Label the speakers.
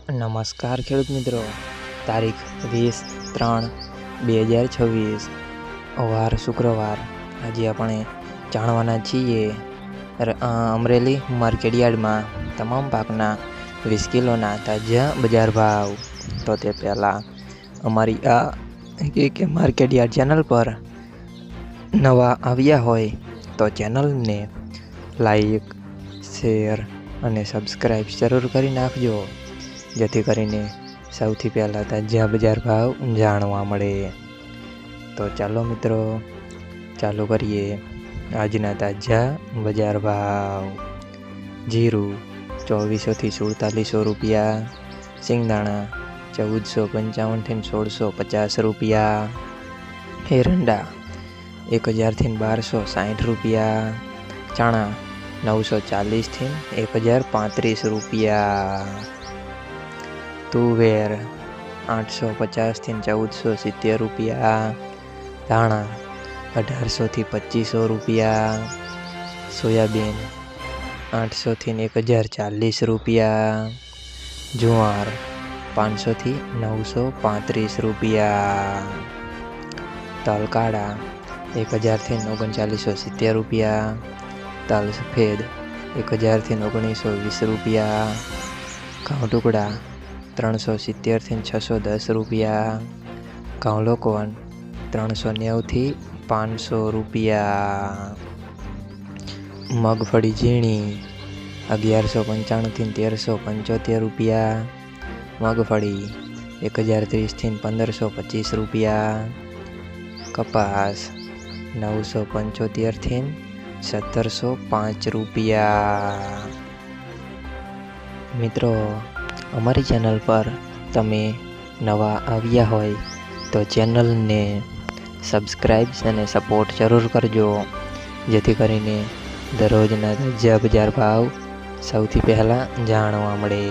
Speaker 1: નમસ્કાર ખેડૂત મિત્રો, તારીખ 20/3/2026 વાર શુક્રવાર। આજે આપણે જાણવાના છીએ અમરેલી માર્કેટયાર્ડમાં તમામ પાકના 20 કિલોના તાજા બજાર ભાવ। તો તે પહેલાં અમારી આ માર્કેટયાર્ડ ચેનલ પર નવા આવ્યા હોય તો ચેનલને લાઈક, શેર અને સબસ્ક્રાઈબ જરૂર કરી નાખજો, જેથી કરીને સૌથી પહેલાં તાજા બજાર ભાવ જાણવા મળે। તો ચાલો મિત્રો, ચાલુ કરીએ આજના તાજા બજાર ભાવ। જીરું 2400 થી 4700 રૂપિયા, સિંગદાણા 1455 થી 1650 રૂપિયા, એરંડા 1000 થી 1260 રૂપિયા, ચણા 940 થી 1035 રૂપિયા, તુવેર 850 થી 1470 રૂપિયા, ધાણા 1800 થી 2500 રૂપિયા, સોયાબીન 800 થી 1040 રૂપિયા, જુવાર 500 થી 935 રૂપિયા, તલ કાળા 1000 થી 3970 રૂપિયા, તલ સફેદ 1000 થી 1920 રૂપિયા, ઘઉં ટુકડા 370 થી 610 રૂપિયા, ઘઉં લોકવન 390 થી 500 રૂપિયા, મગફળી ઝીણી 1195 થી 1375 રૂપિયા, મગફળી 1030 થી 1525 રૂપિયા, કપાસ 975 થી 1705 રૂપિયા। મિત્રો, અમારી ચેનલ પર તમે નવા આવ્યા હોય તો ચેનલને સબસ્ક્રાઈબ અને સપોર્ટ જરૂર કરજો, જેથી કરીને દરરોજના તાજા બજાર ભાવ સૌથી પહેલાં જાણવા મળે।